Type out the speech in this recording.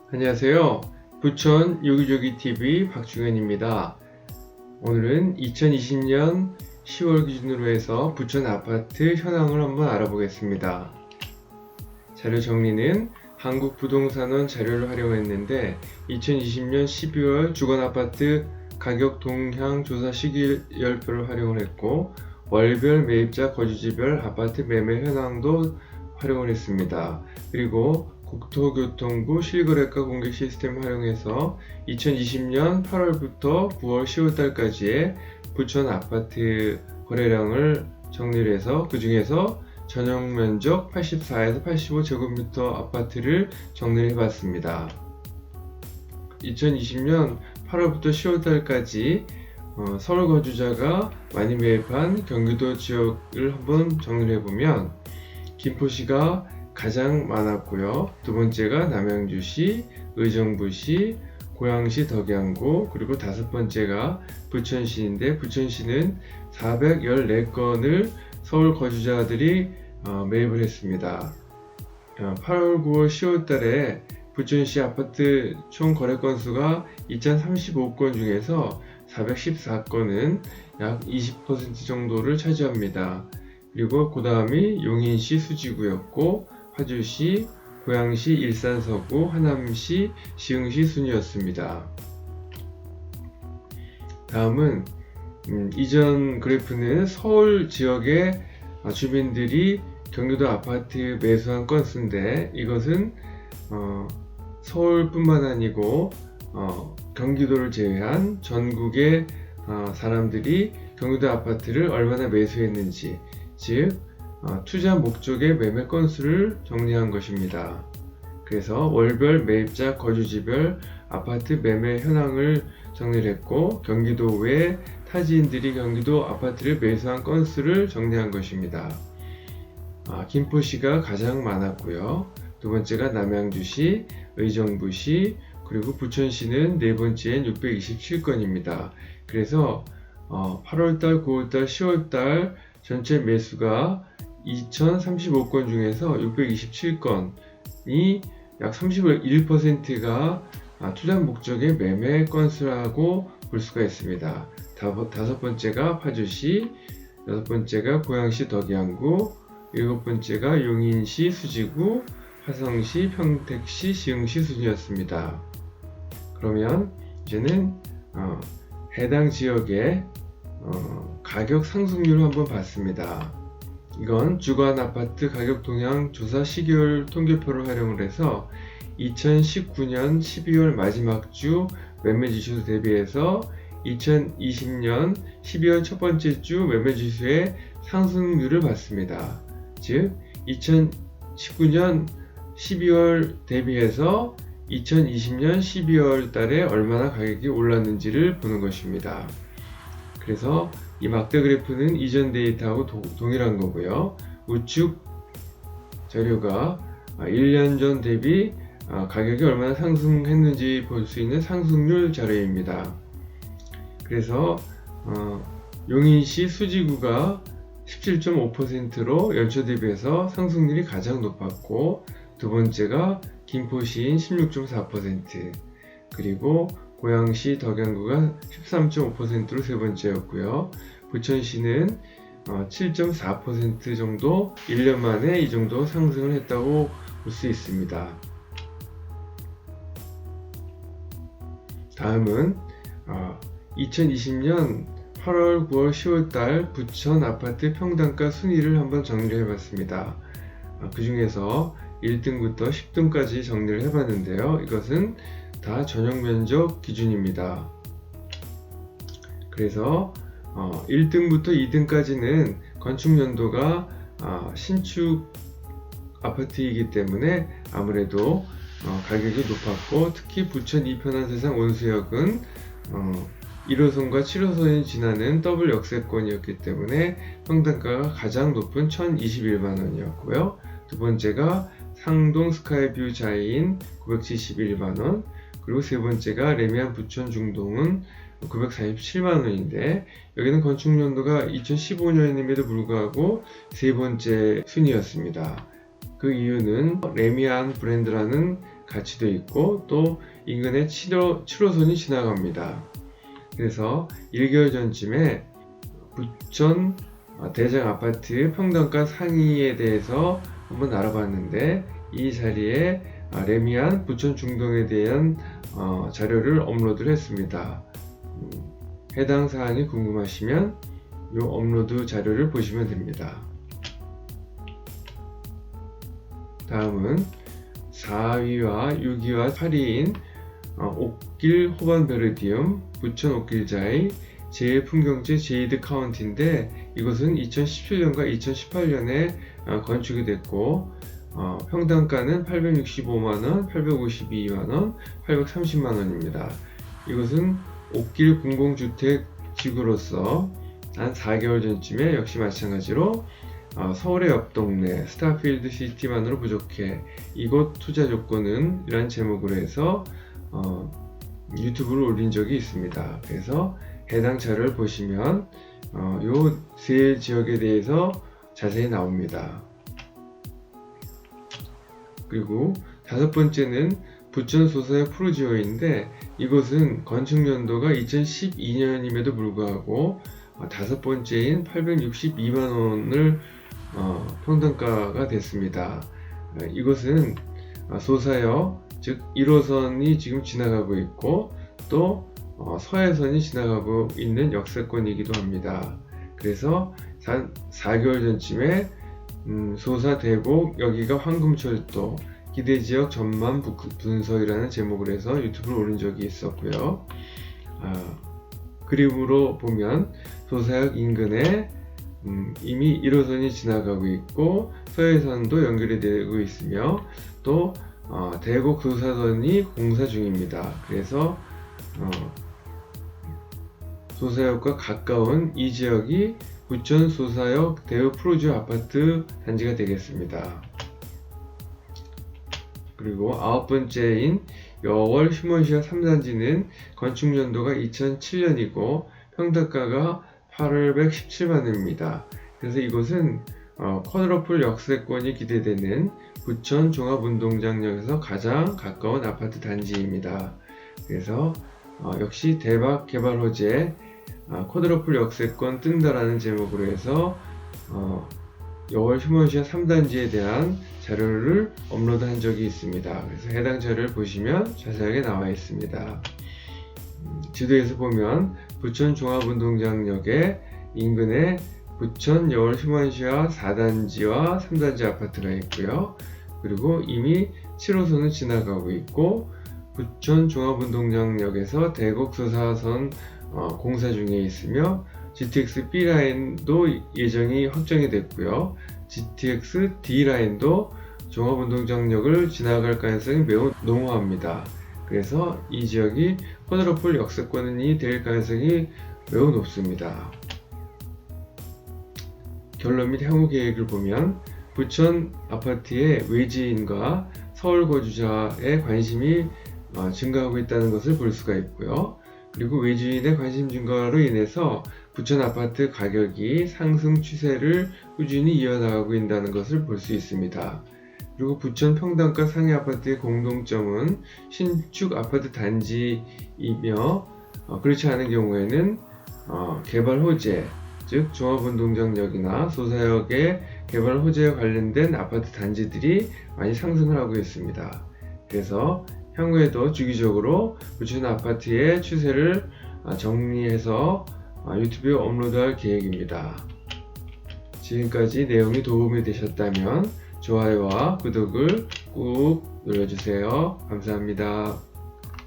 안녕하세요. 부천 요기조기TV 박중현입니다. 오늘은 2020년 10월 기준으로 해서 부천 아파트 현황을 한번 알아보겠습니다. 자료 정리는 한국부동산원 자료를 활용했는데 2020년 12월 주거아파트 가격 동향 조사 시기열표를 활용을 했고 월별 매입자 거주지별 아파트 매매 현황도 활용을 했습니다. 그리고 국토교통부 실거래가 공개 시스템을 활용해서 2020년 8월부터 9월 10월달까지의 부천 아파트 거래량을 정리를 해서 그 중에서 전용 면적 84에서 85제곱미터 아파트를 정리를 해봤습니다. 2020년 8월부터 10월달까지 서울 거주자가 많이 매입한 경기도 지역을 한번 정리를 해보면 김포시가 가장 많았고요. 두 번째가 남양주시, 의정부시, 고양시 덕양구, 그리고 다섯 번째가 부천시인데 부천시는 414건을 서울 거주자들이 매입을 했습니다. 8월, 9월, 10월 달에 부천시 아파트 총 거래 건수가 2035건 중에서 414건은 약 20% 정도를 차지합니다. 그리고 그 다음이 용인시 수지구였고 파주시, 고양시, 일산 서구, 하남시, 시흥시 순이었습니다. 다음은 이전 그래프는 서울 지역의 주민들이 경기도 아파트 매수한 건수인데 이것은 서울뿐만 아니고 경기도를 제외한 전국의 사람들이 경기도 아파트를 얼마나 매수했는지, 즉 투자 목적의 매매 건수를 정리한 것입니다. 그래서 월별 매입자 거주지별 아파트 매매 현황을 정리를 했고 경기도 외 타지인들이 경기도 아파트를 매수한 건수를 정리한 것입니다. 김포시가 가장 많았고요. 두 번째가 남양주시, 의정부시, 그리고 부천시는 네 번째인 627건입니다. 그래서 8월달, 9월달, 10월달 전체 매수가 2035건 중에서 627건이 약 31%가 투자 목적의 매매 건수라고 볼 수가 있습니다. 다섯 번째가 파주시, 여섯 번째가 고양시 덕양구, 일곱 번째가 용인시 수지구, 화성시, 평택시, 시흥시 순이었습니다. 그러면 이제는 해당 지역의 가격 상승률을 한번 봤습니다. 이건 주거한 아파트 가격 동향 조사 시기열 통계표를 활용을 해서 2019년 12월 마지막 주 매매 지수 대비해서 2020년 12월 첫 번째 주 매매 지수의 상승률을 봤습니다. 즉 2019년 12월 대비해서 2020년 12월 달에 얼마나 가격이 올랐는지를 보는 것입니다. 그래서 이 막대 그래프는 이전 데이터하고 동일한 거고요. 우측 자료가 1년 전 대비 가격이 얼마나 상승했는지 볼 수 있는 상승률 자료입니다. 그래서 용인시 수지구가 17.5%로 연초 대비해서 상승률이 가장 높았고 두 번째가 김포시인 16.4%, 그리고 고양시 덕양구가 13.5%로 세 번째였고요. 부천시는 7.4% 정도 1년 만에 이 정도 상승을 했다고 볼 수 있습니다. 다음은 2020년 8월, 9월, 10월 달 부천 아파트 평당가 순위를 한번 정리를 해봤습니다. 그 중에서 1등부터 10등까지 정리를 해봤는데요. 이것은 다 전용 면적 기준입니다. 그래서 1등부터 2등까지는 건축 연도가 신축 아파트이기 때문에 아무래도 가격이 높았고 특히 부천 이편한세상 온수역은 1호선과 7호선이 지나는 더블 역세권이었기 때문에 평당가가 가장 높은 1021만원이었고요. 두 번째가 상동 스카이뷰 자이인 971만원, 그리고 세 번째가 레미안 부천 중동은 947만원인데 여기는 건축 연도가 2015년임에도 불구하고 세 번째 순위였습니다. 그 이유는 레미안 브랜드라는 같이 되어 있고 또 인근에 7호선이 지나갑니다. 그래서 1개월 전쯤에 부천 대장 아파트 평당가 상위에 대해서 한번 알아봤는데 이 자리에 레미안 부천 중동에 대한 자료를 업로드를 했습니다. 해당 사안이 궁금하시면 이 업로드 자료를 보시면 됩니다. 다음은 4위와 6위와 8위인 옥길 호반베르디움 부천 옥길자의 제1풍경지 제이드 카운티인데 이것은 2017년과 2018년에 건축이 됐고 평당가는 865만원, 852만원, 830만원입니다. 이것은 옥길 공공주택 지구로서 한 4개월 전쯤에 역시 마찬가지로 서울의 옆 동네 스타필드 시티만으로 부족해 이곳 투자 조건은 이란 제목으로 해서 유튜브를 올린 적이 있습니다. 그래서 해당 자료를 보시면 요 세 지역에 대해서 자세히 나옵니다. 그리고 다섯 번째는 부천 소사역 프루지오인데 이곳은 건축 연도가 2012년임에도 불구하고 다섯 번째인 862만원을 평당가가 됐습니다. 이것은 소사역 즉 1호선이 지금 지나가고 있고 또 서해선이 지나가고 있는 역세권이기도 합니다. 그래서 4개월 전쯤에 소사 대곡 여기가 황금철도 기대지역 전망 분석이라는 제목을 해서 유튜브를 올린 적이 있었고요. 그림으로 보면 소사역 인근에 이미 1호선이 지나가고 있고 서해선도 연결이 되고 있으며 또 대곡 소사선이 공사 중입니다. 그래서 소사역과 가까운 이 지역이 부천 소사역 대우 프루지오 아파트 단지가 되겠습니다. 그리고 아홉 번째인 여월 휴먼시아 3단지는 건축 연도가 2007년이고 평당가가 817만원입니다. 그래서 이곳은 쿼드러플 역세권이 기대되는 부천 종합운동장역에서 가장 가까운 아파트 단지입니다. 그래서 역시 대박 개발 호재 쿼드러플 역세권 뜬다라는 제목으로 해서 여월 휴먼시아 3단지에 대한 자료를 업로드한 적이 있습니다. 그래서 해당 자료를 보시면 자세하게 나와 있습니다. 지도에서 보면 부천 종합운동장역의 인근에 부천 여월 휴먼시아 4단지와 3단지 아파트가 있고요. 그리고 이미 7호선은 지나가고 있고 부천 종합운동장역에서 대곡 소사선 공사 중에 있으며 GTX B라인도 예정이 확정이 됐고요. GTX D라인도 종합운동장역을 지나갈 가능성이 매우 농후합니다. 그래서 이 지역이 쿼드러플 역세권이 될 가능성이 매우 높습니다. 결론 및 향후 계획을 보면 부천 아파트의 외지인과 서울 거주자의 관심이 증가하고 있다는 것을 볼 수가 있고요. 그리고 외지인의 관심 증가로 인해서 부천 아파트 가격이 상승 추세를 꾸준히 이어나가고 있다는 것을 볼 수 있습니다. 그리고 부천 평당가 상위 아파트의 공동점은 신축 아파트 단지이며 그렇지 않은 경우에는 개발 호재, 즉 종합운동장역이나 소사역의 개발 호재와 관련된 아파트 단지들이 많이 상승을 하고 있습니다. 그래서 향후에도 주기적으로 부천 아파트의 추세를 정리해서 유튜브에 업로드할 계획입니다. 지금까지 내용이 도움이 되셨다면 좋아요와 구독을 꾹 눌러주세요. 감사합니다.